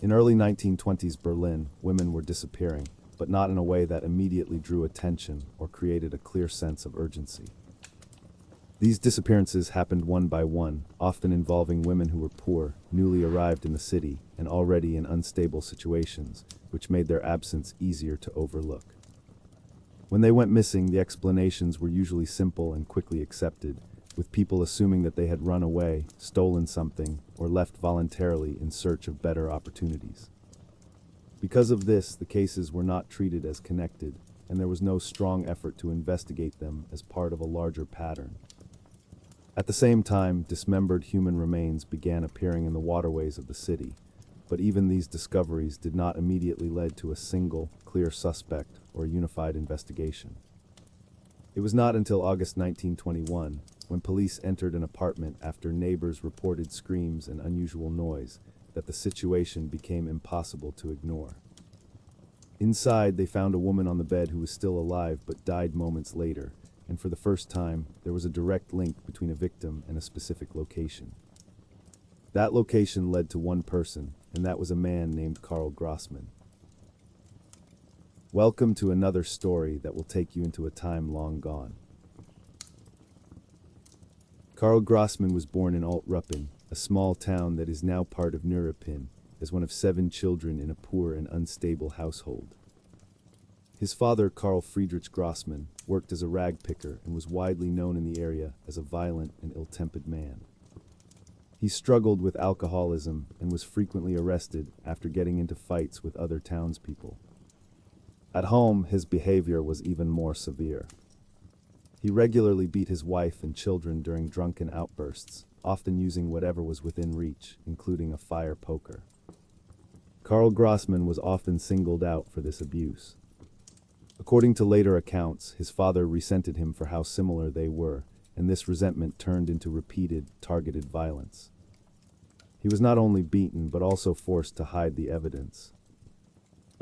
In early 1920s Berlin, women were disappearing, but not in a way that immediately drew attention or created a clear sense of urgency. These disappearances happened one by one, often involving women who were poor, newly arrived in the city, and already in unstable situations, which made their absence easier to overlook. When they went missing, the explanations were usually simple and quickly accepted, with people assuming that they had run away, stolen something, or left voluntarily in search of better opportunities. Because of this, the cases were not treated as connected, and there was no strong effort to investigate them as part of a larger pattern. At the same time, dismembered human remains began appearing in the waterways of the city, but even these discoveries did not immediately lead to a single, clear suspect or unified investigation. It was not until August 1921, when police entered an apartment after neighbors reported screams and unusual noise, that the situation became impossible to ignore. Inside, they found a woman on the bed who was still alive but died moments later, and for the first time, there was a direct link between a victim and a specific location. That location led to one person, and that was a man named Karl Großmann. Welcome to another story that will take you into a time long gone. Karl Großmann was born in Alt-Ruppin, a small town that is now part of Neuruppin, as one of 7 children in a poor and unstable household. His father, Karl Friedrich Großmann, worked as a rag picker and was widely known in the area as a violent and ill-tempered man. He struggled with alcoholism and was frequently arrested after getting into fights with other townspeople. At home, his behavior was even more severe. He regularly beat his wife and children during drunken outbursts, often using whatever was within reach, including a fire poker. Karl Großmann was often singled out for this abuse. According to later accounts, his father resented him for how similar they were, and this resentment turned into repeated, targeted violence. He was not only beaten, but also forced to hide the evidence.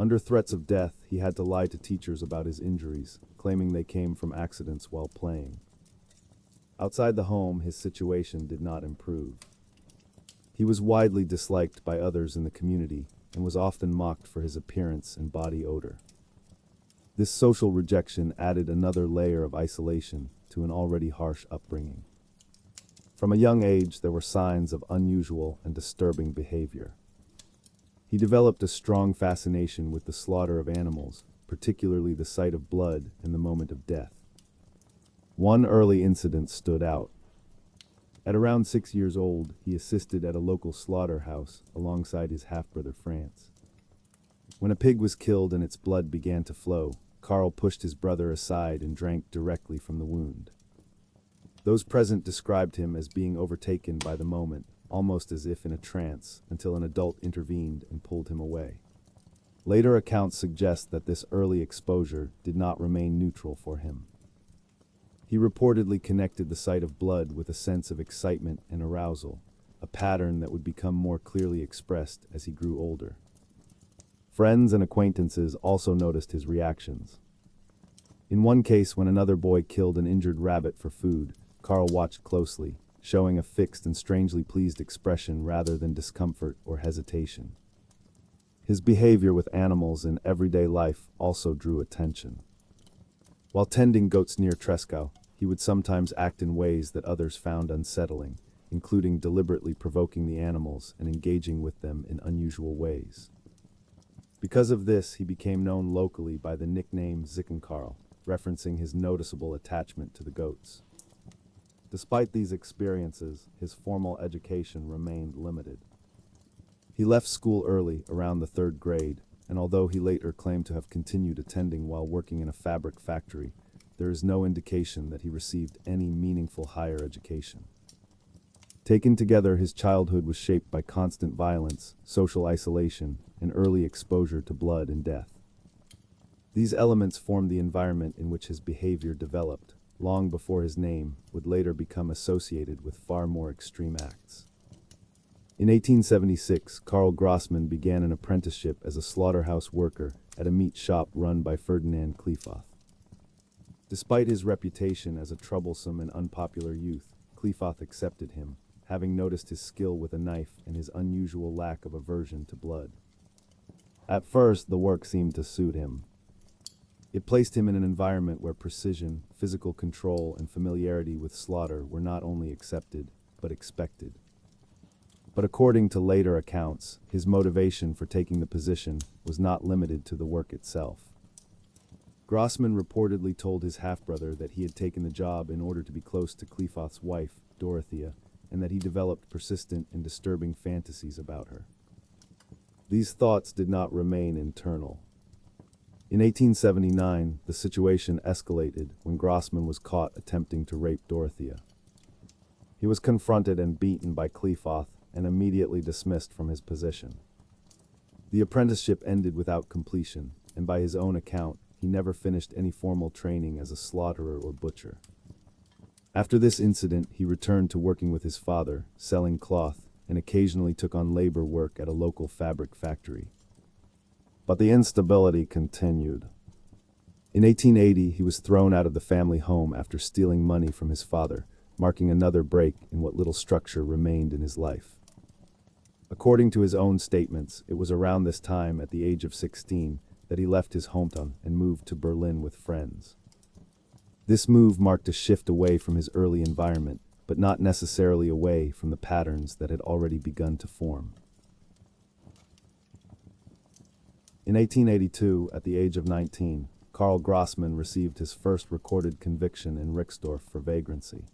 Under threats of death, he had to lie to teachers about his injuries, claiming they came from accidents while playing. Outside the home, his situation did not improve. He was widely disliked by others in the community and was often mocked for his appearance and body odor. This social rejection added another layer of isolation to an already harsh upbringing. From a young age, there were signs of unusual and disturbing behavior. He developed a strong fascination with the slaughter of animals, particularly the sight of blood and the moment of death. One early incident stood out. At around 6 years old, he assisted at a local slaughterhouse alongside his half-brother France. When a pig was killed and its blood began to flow, Karl pushed his brother aside and drank directly from the wound. Those present described him as being overtaken by the moment, almost as if in a trance, until an adult intervened and pulled him away. Later accounts suggest that this early exposure did not remain neutral for him. He reportedly connected the sight of blood with a sense of excitement and arousal, a pattern that would become more clearly expressed as he grew older. Friends and acquaintances also noticed his reactions. In one case, when another boy killed an injured rabbit for food, Karl watched closely, showing a fixed and strangely pleased expression rather than discomfort or hesitation. His behavior with animals in everyday life also drew attention. While tending goats near Treschow, he would sometimes act in ways that others found unsettling, including deliberately provoking the animals and engaging with them in unusual ways. Because of this, he became known locally by the nickname Zickenkarl, referencing his noticeable attachment to the goats. Despite these experiences, his formal education remained limited. He left school early, around the 3rd grade, and although he later claimed to have continued attending while working in a fabric factory, there is no indication that he received any meaningful higher education. Taken together, his childhood was shaped by constant violence, social isolation, and early exposure to blood and death. These elements formed the environment in which his behavior developed, long before his name would later become associated with far more extreme acts. In 1876, Karl Großmann began an apprenticeship as a slaughterhouse worker at a meat shop run by Ferdinand Kleefoth. Despite his reputation as a troublesome and unpopular youth, Kleefoth accepted him, having noticed his skill with a knife and his unusual lack of aversion to blood. At first, the work seemed to suit him. It placed him in an environment where precision, physical control, and familiarity with slaughter were not only accepted, but expected. But according to later accounts, his motivation for taking the position was not limited to the work itself. Großmann reportedly told his half-brother that he had taken the job in order to be close to Kleefauth's wife, Dorothea, and that he developed persistent and disturbing fantasies about her. These thoughts did not remain internal. In 1879, the situation escalated when Großmann was caught attempting to rape Dorothea. He was confronted and beaten by Kleefauth and immediately dismissed from his position. The apprenticeship ended without completion, and by his own account, he never finished any formal training as a slaughterer or butcher. After this incident, he returned to working with his father, selling cloth, and occasionally took on labor work at a local fabric factory. But the instability continued. In 1880, he was thrown out of the family home after stealing money from his father, marking another break in what little structure remained in his life. According to his own statements, it was around this time, at the age of 16, that he left his hometown and moved to Berlin with friends. This move marked a shift away from his early environment, but not necessarily away from the patterns that had already begun to form. In 1882, at the age of 19, Karl Großmann received his first recorded conviction in Rixdorf for vagrancy.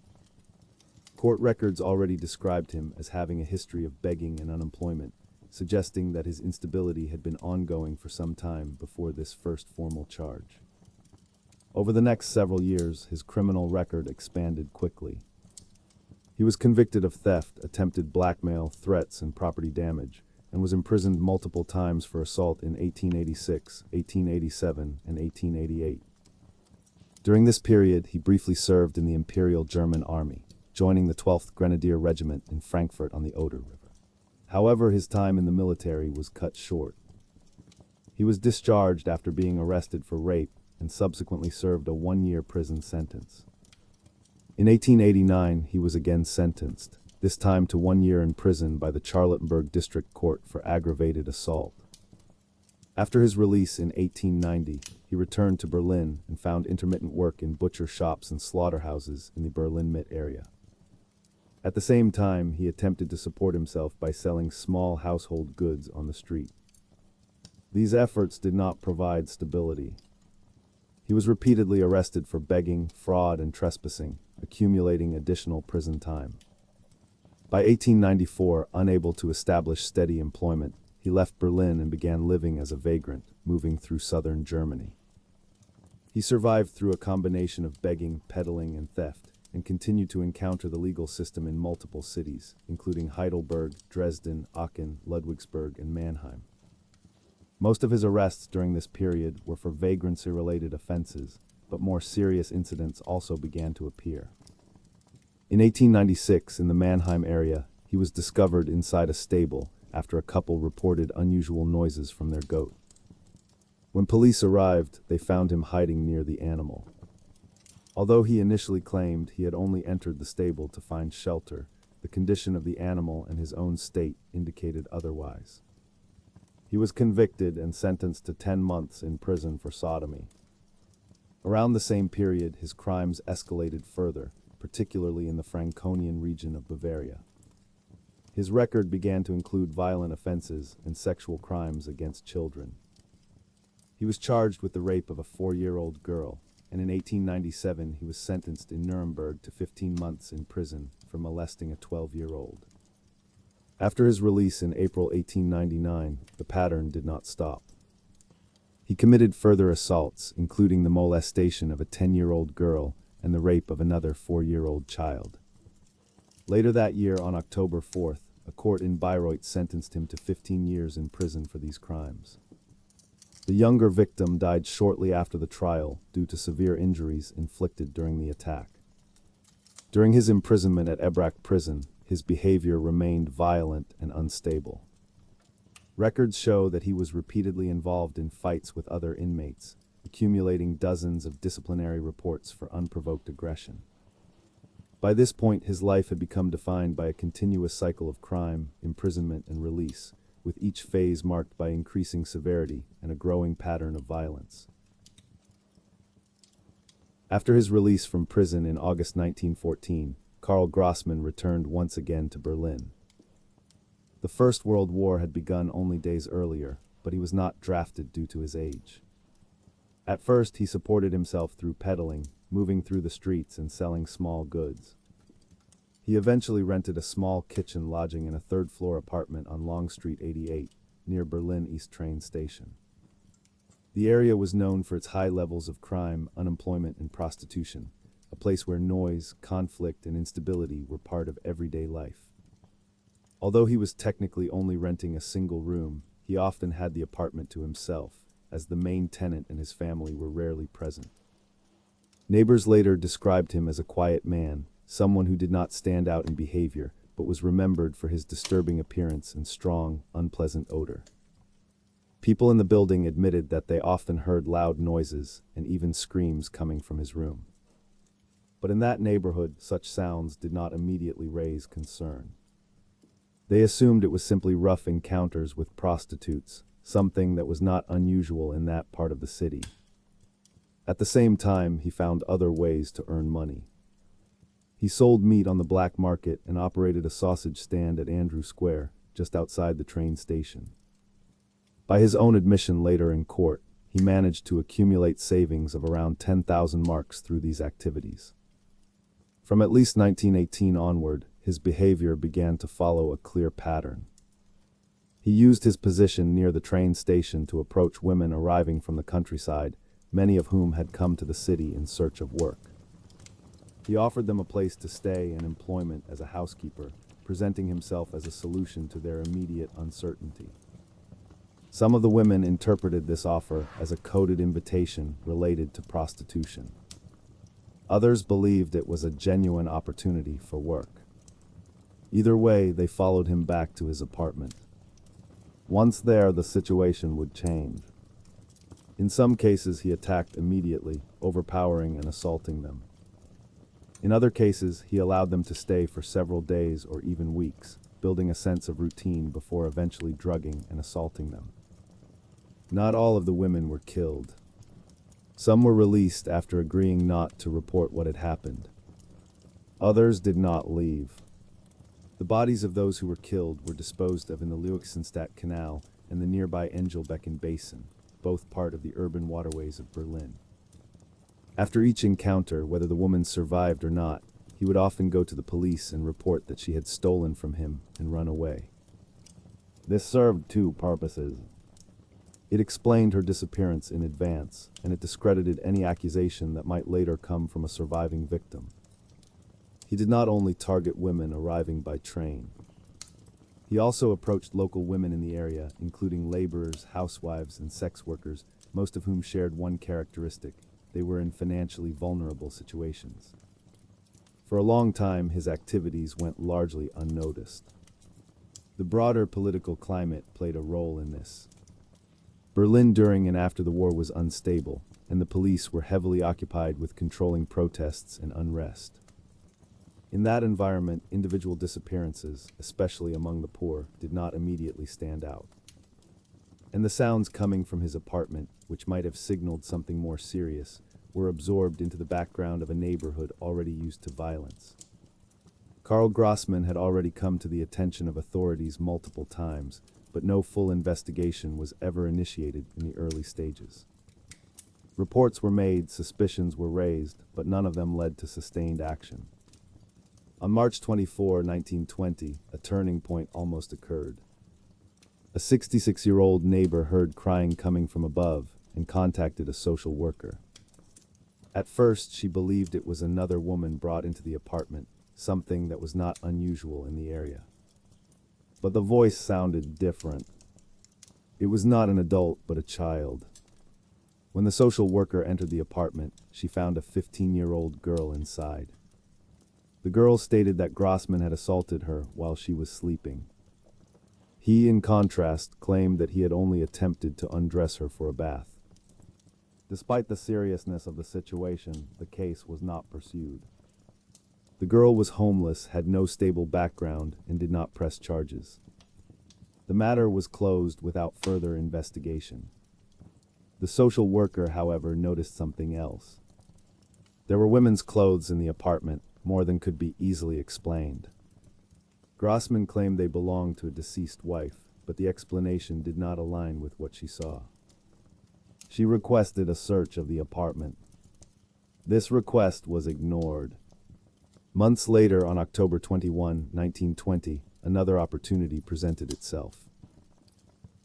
Court records already described him as having a history of begging and unemployment, suggesting that his instability had been ongoing for some time before this first formal charge. Over the next several years, his criminal record expanded quickly. He was convicted of theft, attempted blackmail, threats, and property damage, and was imprisoned multiple times for assault in 1886, 1887, and 1888. During this period, he briefly served in the Imperial German Army, joining the 12th Grenadier Regiment in Frankfurt on the Oder River. However, his time in the military was cut short. He was discharged after being arrested for rape and subsequently served a one-year prison sentence. In 1889, he was again sentenced, this time to 1 year in prison by the Charlottenburg District Court for aggravated assault. After his release in 1890, he returned to Berlin and found intermittent work in butcher shops and slaughterhouses in the Berlin-Mitte area. At the same time, he attempted to support himself by selling small household goods on the street. These efforts did not provide stability. He was repeatedly arrested for begging, fraud, and trespassing, accumulating additional prison time. By 1894, unable to establish steady employment, he left Berlin and began living as a vagrant, moving through southern Germany. He survived through a combination of begging, peddling, and theft, and continued to encounter the legal system in multiple cities, including Heidelberg, Dresden, Aachen, Ludwigsburg, and Mannheim. Most of his arrests during this period were for vagrancy-related offenses, but more serious incidents also began to appear. In 1896, in the Mannheim area, he was discovered inside a stable after a couple reported unusual noises from their goat. When police arrived, they found him hiding near the animal. Although he initially claimed he had only entered the stable to find shelter, the condition of the animal and his own state indicated otherwise. He was convicted and sentenced to 10 months in prison for sodomy. Around the same period, his crimes escalated further, particularly in the Franconian region of Bavaria. His record began to include violent offenses and sexual crimes against children. He was charged with the rape of a 4-year-old girl, and in 1897 he was sentenced in Nuremberg to 15 months in prison for molesting a 12-year-old. After his release in April 1899, the pattern did not stop. He committed further assaults, including the molestation of a 10-year-old girl and the rape of another 4-year-old child. Later that year, on October 4th, a court in Bayreuth sentenced him to 15 years in prison for these crimes. The younger victim died shortly after the trial due to severe injuries inflicted during the attack. During his imprisonment at Ebrach prison, his behavior remained violent and unstable. Records show that he was repeatedly involved in fights with other inmates, accumulating dozens of disciplinary reports for unprovoked aggression. By this point, his life had become defined by a continuous cycle of crime, imprisonment, and release, with each phase marked by increasing severity and a growing pattern of violence. After his release from prison in August 1914, Karl Großmann returned once again to Berlin. The First World War had begun only days earlier, but he was not drafted due to his age. At first, he supported himself through peddling, moving through the streets and selling small goods. He eventually rented a small kitchen lodging in a third-floor apartment on Long Street 88, near Berlin East train station. The area was known for its high levels of crime, unemployment, and prostitution, a place where noise, conflict, and instability were part of everyday life. Although he was technically only renting a single room, he often had the apartment to himself, as the main tenant and his family were rarely present. Neighbors later described him as a quiet man, someone who did not stand out in behavior, but was remembered for his disturbing appearance and strong, unpleasant odor. People in the building admitted that they often heard loud noises and even screams coming from his room. But in that neighborhood, such sounds did not immediately raise concern. They assumed it was simply rough encounters with prostitutes, something that was not unusual in that part of the city. At the same time, he found other ways to earn money. He sold meat on the black market and operated a sausage stand at Andrew Square, just outside the train station. By his own admission later in court, he managed to accumulate savings of around 10,000 marks through these activities. From at least 1918 onward, his behavior began to follow a clear pattern. He used his position near the train station to approach women arriving from the countryside, many of whom had come to the city in search of work. He offered them a place to stay and employment as a housekeeper, presenting himself as a solution to their immediate uncertainty. Some of the women interpreted this offer as a coded invitation related to prostitution. Others believed it was a genuine opportunity for work. Either way, they followed him back to his apartment. Once there, the situation would change. In some cases, he attacked immediately, overpowering and assaulting them. In other cases, he allowed them to stay for several days or even weeks, building a sense of routine before eventually drugging and assaulting them. Not all of the women were killed. Some were released after agreeing not to report what had happened. Others did not leave. The bodies of those who were killed were disposed of in the Luisenstadt Canal and the nearby Engelbecken Basin, both part of the urban waterways of Berlin. After each encounter, whether the woman survived or not, he would often go to the police and report that she had stolen from him and run away. This served two purposes. It explained her disappearance in advance, and it discredited any accusation that might later come from a surviving victim. He did not only target women arriving by train. He also approached local women in the area, including laborers, housewives, and sex workers, most of whom shared one characteristic: they were in financially vulnerable situations. For a long time, his activities went largely unnoticed. The broader political climate played a role in this. Berlin during and after the war was unstable, and the police were heavily occupied with controlling protests and unrest. In that environment, individual disappearances, especially among the poor, did not immediately stand out. And the sounds coming from his apartment, which might have signaled something more serious, were absorbed into the background of a neighborhood already used to violence. Karl Großmann had already come to the attention of authorities multiple times, but no full investigation was ever initiated in the early stages. Reports were made, suspicions were raised, but none of them led to sustained action. On March 24, 1920, a turning point almost occurred. A 66-year-old neighbor heard crying coming from above and contacted a social worker. At first, she believed it was another woman brought into the apartment, something that was not unusual in the area. But the voice sounded different. It was not an adult, but a child. When the social worker entered the apartment, she found a 15-year-old girl inside. The girl stated that Großmann had assaulted her while she was sleeping. He, in contrast, claimed that he had only attempted to undress her for a bath. Despite the seriousness of the situation, the case was not pursued. The girl was homeless, had no stable background, and did not press charges. The matter was closed without further investigation. The social worker, however, noticed something else. There were women's clothes in the apartment, more than could be easily explained. Großmann claimed they belonged to a deceased wife, but the explanation did not align with what she saw. She requested a search of the apartment. This request was ignored. Months later, on October 21, 1920, another opportunity presented itself.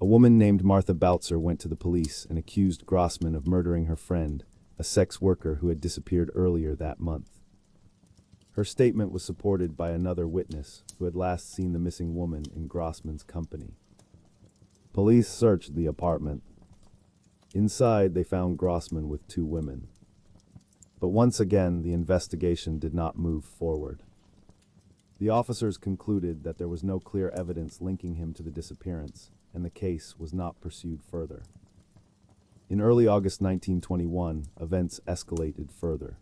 A woman named Martha Baltzer went to the police and accused Großmann of murdering her friend, a sex worker who had disappeared earlier that month. Her statement was supported by another witness who had last seen the missing woman in Großmann's company. Police searched the apartment. Inside, they found Großmann with two women. But once again, the investigation did not move forward. The officers concluded that there was no clear evidence linking him to the disappearance, and the case was not pursued further. In early August 1921, events escalated further.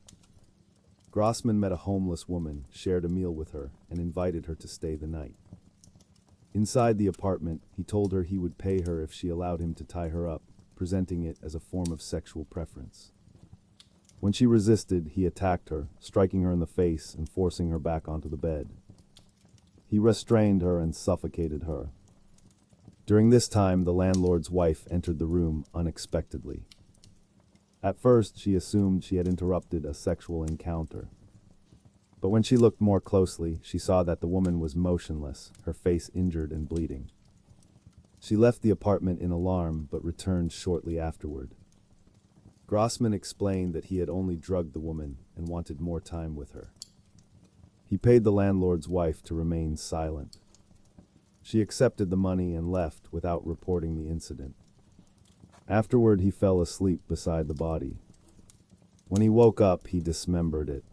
Großmann met a homeless woman, shared a meal with her, and invited her to stay the night. Inside the apartment, he told her he would pay her if she allowed him to tie her up, presenting it as a form of sexual preference. When she resisted, he attacked her, striking her in the face and forcing her back onto the bed. He restrained her and suffocated her. During this time, the landlord's wife entered the room unexpectedly. At first, she assumed she had interrupted a sexual encounter. But when she looked more closely, she saw that the woman was motionless, her face injured and bleeding. She left the apartment in alarm, but returned shortly afterward. Großmann explained that he had only drugged the woman and wanted more time with her. He paid the landlord's wife to remain silent. She accepted the money and left without reporting the incident. Afterward, he fell asleep beside the body. When he woke up, he dismembered it.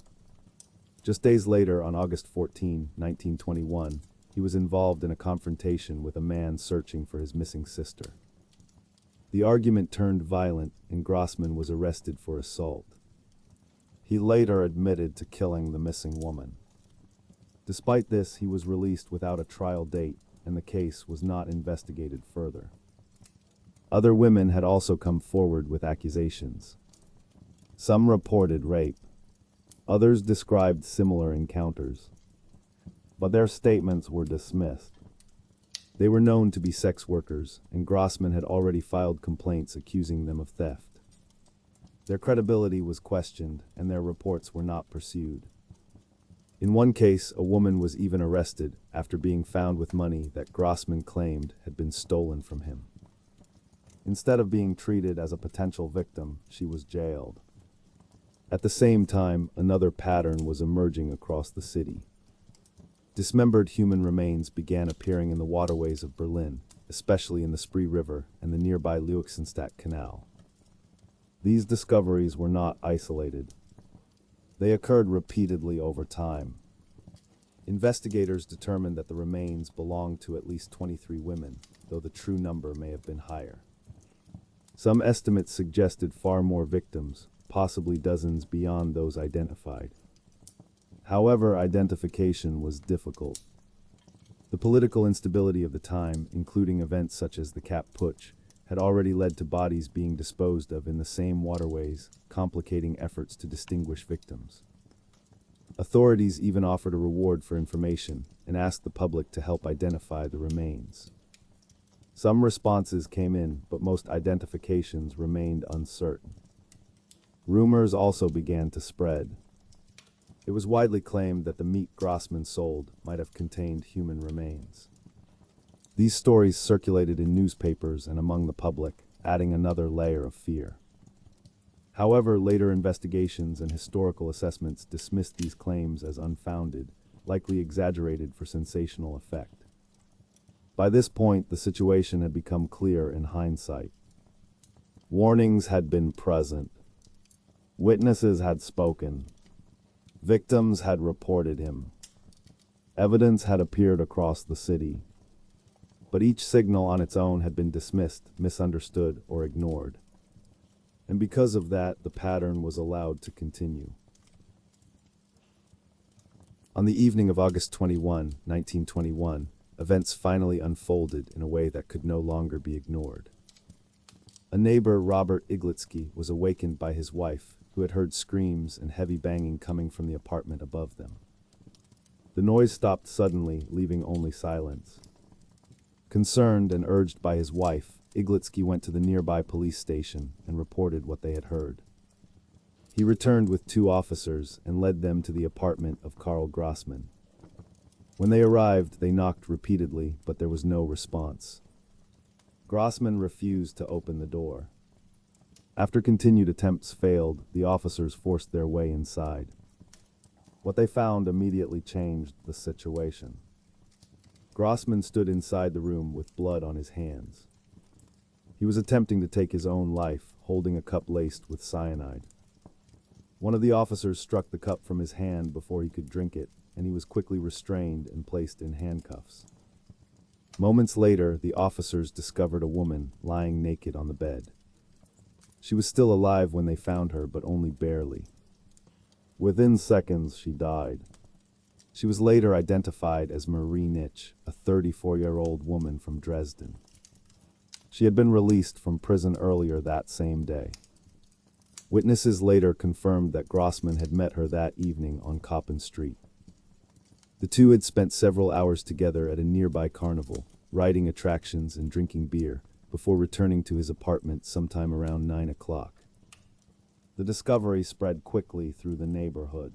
Just days later, on August 14, 1921, he was involved in a confrontation with a man searching for his missing sister. The argument turned violent, and Großmann was arrested for assault. He later admitted to killing the missing woman. Despite this, he was released without a trial date, and the case was not investigated further. Other women had also come forward with accusations. Some reported rape. Others described similar encounters. But their statements were dismissed. They were known to be sex workers, and Großmann had already filed complaints accusing them of theft. Their credibility was questioned, and their reports were not pursued. In one case, a woman was even arrested after being found with money that Großmann claimed had been stolen from him. Instead of being treated as a potential victim, she was jailed. At the same time, another pattern was emerging across the city. Dismembered human remains began appearing in the waterways of Berlin, especially in the Spree River and the nearby Leuchsenstadt Canal. These discoveries were not isolated. They occurred repeatedly over time. Investigators determined that the remains belonged to at least 23 women, though the true number may have been higher. Some estimates suggested far more victims, possibly dozens beyond those identified. However, identification was difficult. The political instability of the time, including events such as the Kapp Putsch, had already led to bodies being disposed of in the same waterways, complicating efforts to distinguish victims. Authorities even offered a reward for information and asked the public to help identify the remains. Some responses came in, but most identifications remained uncertain. Rumors also began to spread. It was widely claimed that the meat Großmann sold might have contained human remains. These stories circulated in newspapers and among the public, adding another layer of fear. However, later investigations and historical assessments dismissed these claims as unfounded, likely exaggerated for sensational effect. By this point, the situation had become clear in hindsight. Warnings had been present. Witnesses had spoken. Victims had reported him. Evidence had appeared across the city. But each signal on its own had been dismissed, misunderstood, or ignored. And because of that, the pattern was allowed to continue. On the evening of August 21, 1921, events finally unfolded in a way that could no longer be ignored. A neighbor, Robert Iglitsky, was awakened by his wife, who had heard screams and heavy banging coming from the apartment above them. The noise stopped suddenly, leaving only silence. Concerned and urged by his wife, Iglitsky went to the nearby police station and reported what they had heard. He returned with 2 officers and led them to the apartment of Karl Großmann. When they arrived, they knocked repeatedly, but there was no response. Großmann refused to open the door. After continued attempts failed, the officers forced their way inside. What they found immediately changed the situation. Großmann stood inside the room with blood on his hands. He was attempting to take his own life, holding a cup laced with cyanide. One of the officers struck the cup from his hand before he could drink it, and he was quickly restrained and placed in handcuffs. Moments later, the officers discovered a woman lying naked on the bed. She was still alive when they found her, but only barely. Within seconds, she died. She was later identified as Marie Nitsch, a 34-year-old woman from Dresden. She had been released from prison earlier that same day. Witnesses later confirmed that Großmann had met her that evening on Koppen Street. The two had spent several hours together at a nearby carnival, riding attractions and drinking beer, before returning to his apartment sometime around 9 o'clock. The discovery spread quickly through the neighborhood.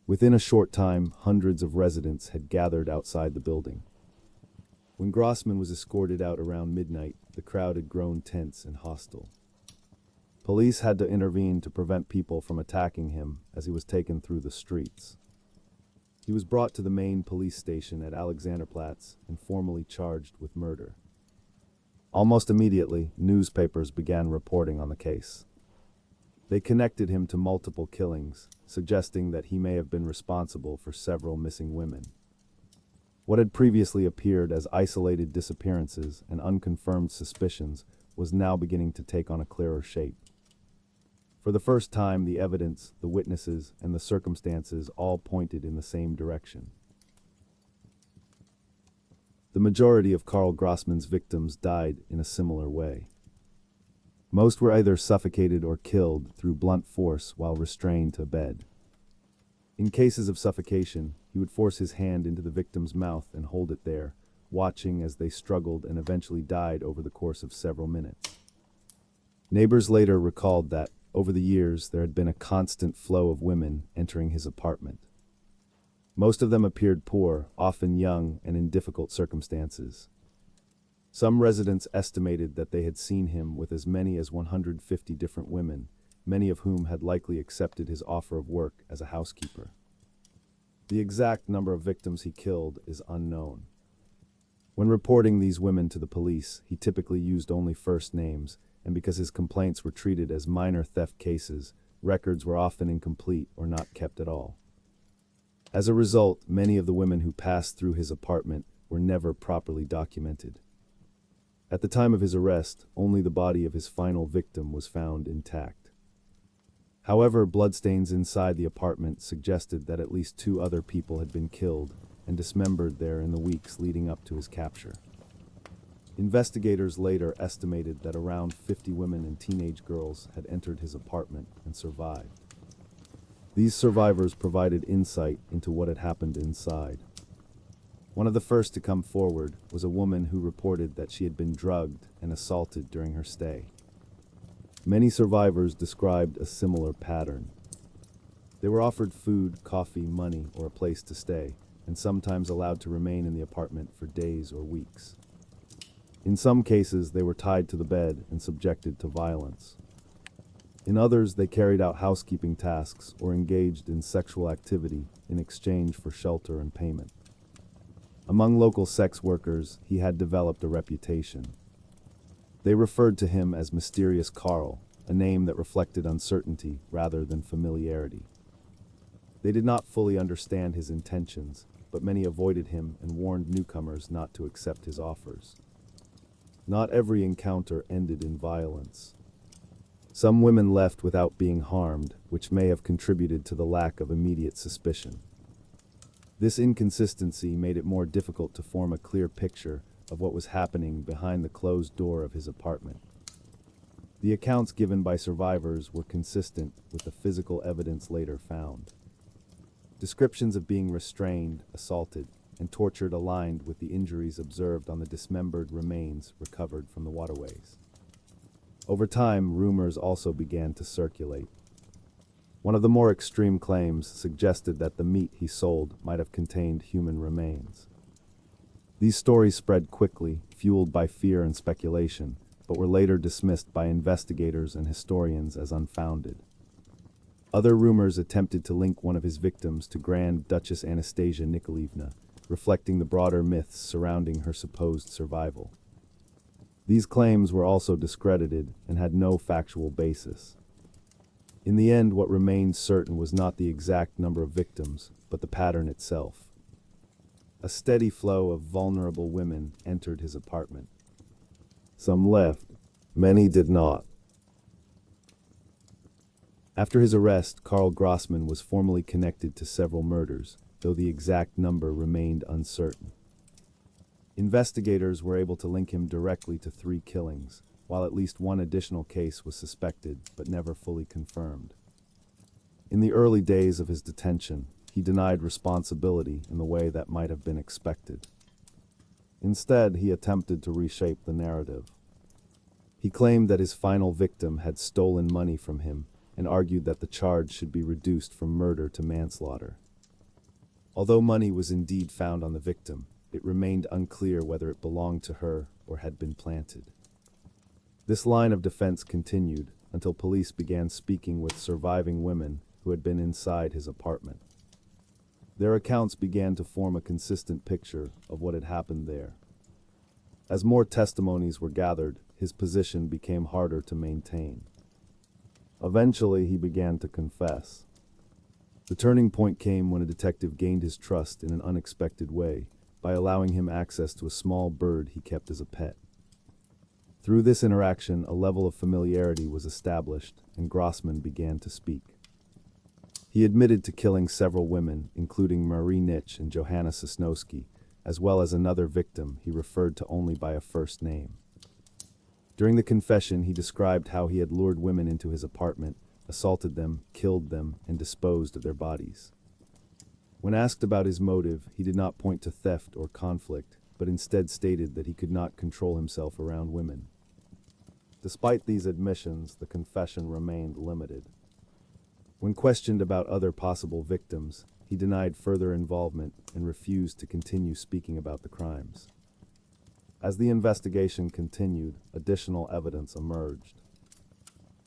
Within a short time, hundreds of residents had gathered outside the building. When Großmann was escorted out around midnight, the crowd had grown tense and hostile. Police had to intervene to prevent people from attacking him as he was taken through the streets. He was brought to the main police station at Alexanderplatz and formally charged with murder. Almost immediately, newspapers began reporting on the case. They connected him to multiple killings, suggesting that he may have been responsible for several missing women. What had previously appeared as isolated disappearances and unconfirmed suspicions was now beginning to take on a clearer shape. For the first time, the evidence, the witnesses, and the circumstances all pointed in the same direction. The majority of Karl Großmann's victims died in a similar way. Most were either suffocated or killed through blunt force while restrained to bed. In cases of suffocation, he would force his hand into the victim's mouth and hold it there, watching as they struggled and eventually died over the course of several minutes. Neighbors later recalled that, over the years, there had been a constant flow of women entering his apartment. Most of them appeared poor, often young, and in difficult circumstances. Some residents estimated that they had seen him with as many as 150 different women, many of whom had likely accepted his offer of work as a housekeeper. The exact number of victims he killed is unknown. When reporting these women to the police, he typically used only first names, and because his complaints were treated as minor theft cases, records were often incomplete or not kept at all. As a result, many of the women who passed through his apartment were never properly documented. At the time of his arrest, only the body of his final victim was found intact. However, bloodstains inside the apartment suggested that at least 2 other people had been killed and dismembered there in the weeks leading up to his capture. Investigators later estimated that around 50 women and teenage girls had entered his apartment and survived. These survivors provided insight into what had happened inside. One of the first to come forward was a woman who reported that she had been drugged and assaulted during her stay. Many survivors described a similar pattern. They were offered food, coffee, money, or a place to stay, and sometimes allowed to remain in the apartment for days or weeks. In some cases, they were tied to the bed and subjected to violence. In others, they carried out housekeeping tasks or engaged in sexual activity in exchange for shelter and payment. Among local sex workers, he had developed a reputation. They referred to him as Mysterious Karl, a name that reflected uncertainty rather than familiarity. They did not fully understand his intentions, but many avoided him and warned newcomers not to accept his offers. Not every encounter ended in violence. Some women left without being harmed, which may have contributed to the lack of immediate suspicion. This inconsistency made it more difficult to form a clear picture of what was happening behind the closed door of his apartment. The accounts given by survivors were consistent with the physical evidence later found. Descriptions of being restrained, assaulted, and tortured aligned with the injuries observed on the dismembered remains recovered from the waterways. Over time, rumors also began to circulate. One of the more extreme claims suggested that the meat he sold might have contained human remains. These stories spread quickly, fueled by fear and speculation, but were later dismissed by investigators and historians as unfounded. Other rumors attempted to link one of his victims to Grand Duchess Anastasia Nikolaevna, reflecting the broader myths surrounding her supposed survival. These claims were also discredited and had no factual basis. In the end, what remained certain was not the exact number of victims, but the pattern itself. A steady flow of vulnerable women entered his apartment. Some left, many did not. After his arrest, Karl Großmann was formally connected to several murders, though the exact number remained uncertain. Investigators were able to link him directly to 3 killings, while at least one additional case was suspected but never fully confirmed. In the early days of his detention, he denied responsibility in the way that might have been expected. Instead, he attempted to reshape the narrative. He claimed that his final victim had stolen money from him and argued that the charge should be reduced from murder to manslaughter. Although money was indeed found on the victim, it remained unclear whether it belonged to her or had been planted. This line of defense continued until police began speaking with surviving women who had been inside his apartment. Their accounts began to form a consistent picture of what had happened there. As more testimonies were gathered, his position became harder to maintain. Eventually, he began to confess. The turning point came when a detective gained his trust in an unexpected way by allowing him access to a small bird he kept as a pet. Through this interaction, a level of familiarity was established, and Großmann began to speak. He admitted to killing several women, including Marie Nitsch and Johanna Sosnowski, as well as another victim he referred to only by a first name. During the confession, he described how he had lured women into his apartment, assaulted them, killed them, and disposed of their bodies. When asked about his motive, he did not point to theft or conflict, but instead stated that he could not control himself around women. Despite these admissions, the confession remained limited. When questioned about other possible victims, he denied further involvement and refused to continue speaking about the crimes. As the investigation continued, additional evidence emerged.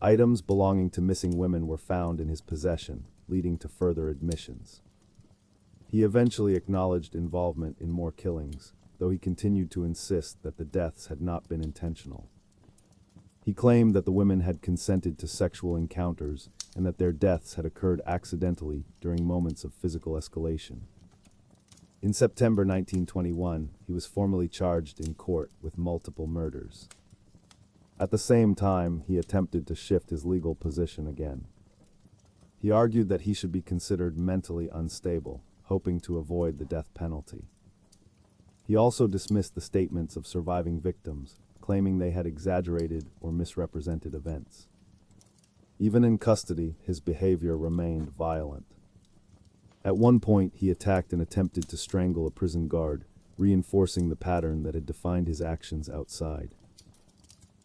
Items belonging to missing women were found in his possession, leading to further admissions. He eventually acknowledged involvement in more killings, though he continued to insist that the deaths had not been intentional. He claimed that the women had consented to sexual encounters and that their deaths had occurred accidentally during moments of physical escalation. In September 1921, he was formally charged in court with multiple murders. At the same time, he attempted to shift his legal position again. He argued that he should be considered mentally unstable, hoping to avoid the death penalty. He also dismissed the statements of surviving victims, claiming they had exaggerated or misrepresented events. Even in custody, his behavior remained violent. At one point, he attacked and attempted to strangle a prison guard, reinforcing the pattern that had defined his actions outside.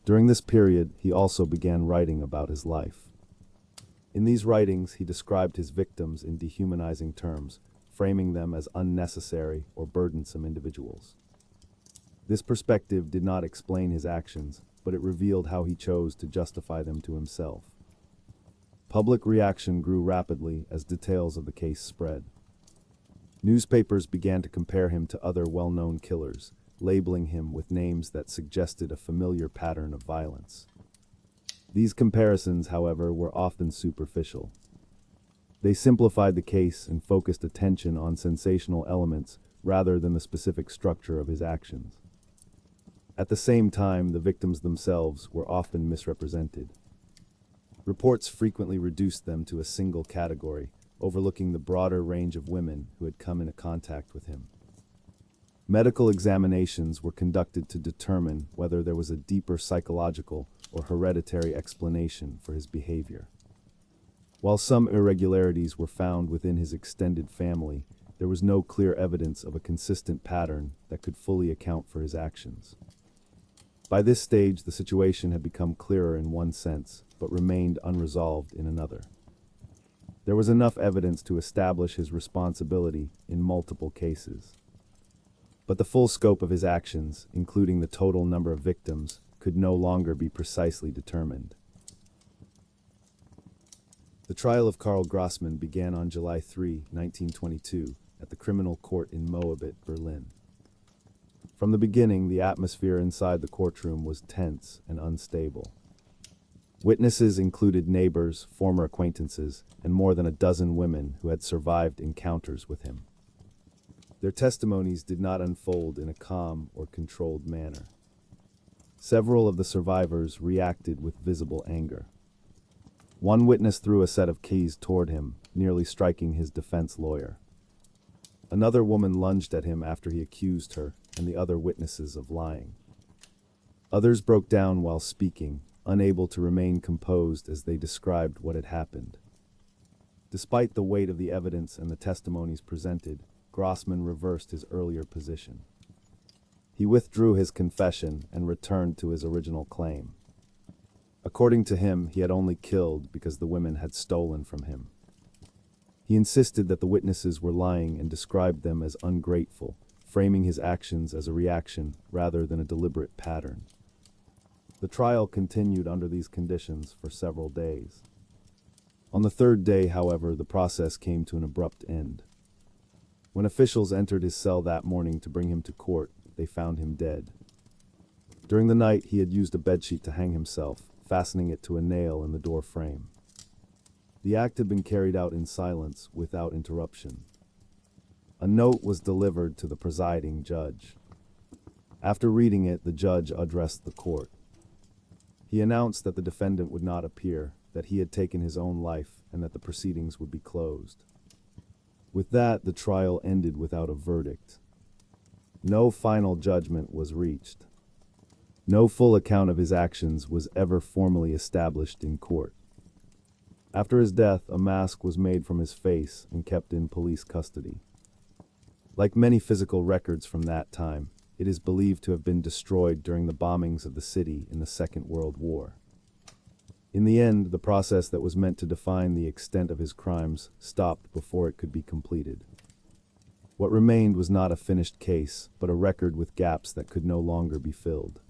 During this period, he also began writing about his life. In these writings, he described his victims in dehumanizing terms, framing them as unnecessary or burdensome individuals. This perspective did not explain his actions, but it revealed how he chose to justify them to himself. Public reaction grew rapidly as details of the case spread. Newspapers began to compare him to other well-known killers, labeling him with names that suggested a familiar pattern of violence. These comparisons, however, were often superficial. They simplified the case and focused attention on sensational elements rather than the specific structure of his actions. At the same time, the victims themselves were often misrepresented. Reports frequently reduced them to a single category, overlooking the broader range of women who had come into contact with him. Medical examinations were conducted to determine whether there was a deeper psychological or hereditary explanation for his behavior. While some irregularities were found within his extended family, there was no clear evidence of a consistent pattern that could fully account for his actions. By this stage, the situation had become clearer in one sense, but remained unresolved in another. There was enough evidence to establish his responsibility in multiple cases. But the full scope of his actions, including the total number of victims, could no longer be precisely determined. The trial of Karl Großmann began on July 3, 1922, at the criminal court in Moabit, Berlin. From the beginning, the atmosphere inside the courtroom was tense and unstable. Witnesses included neighbors, former acquaintances, and more than a dozen women who had survived encounters with him. Their testimonies did not unfold in a calm or controlled manner. Several of the survivors reacted with visible anger. One witness threw a set of keys toward him, nearly striking his defense lawyer. Another woman lunged at him after he accused her and the other witnesses of lying. Others broke down while speaking, unable to remain composed as they described what had happened. Despite the weight of the evidence and the testimonies presented, Großmann reversed his earlier position. He withdrew his confession and returned to his original claim. According to him, he had only killed because the women had stolen from him. He insisted that the witnesses were lying and described them as ungrateful, framing his actions as a reaction rather than a deliberate pattern. The trial continued under these conditions for several days. On the third day, however, the process came to an abrupt end. When officials entered his cell that morning to bring him to court, they found him dead. During the night, he had used a bedsheet to hang himself, fastening it to a nail in the door frame. The act had been carried out in silence, without interruption. A note was delivered to the presiding judge. After reading it, the judge addressed the court. He announced that the defendant would not appear, that he had taken his own life, and that the proceedings would be closed. With that, the trial ended without a verdict. No final judgment was reached. No full account of his actions was ever formally established in court. After his death, a mask was made from his face and kept in police custody. Like many physical records from that time, it is believed to have been destroyed during the bombings of the city in the Second World War. In the end, the process that was meant to define the extent of his crimes stopped before it could be completed. What remained was not a finished case, but a record with gaps that could no longer be filled.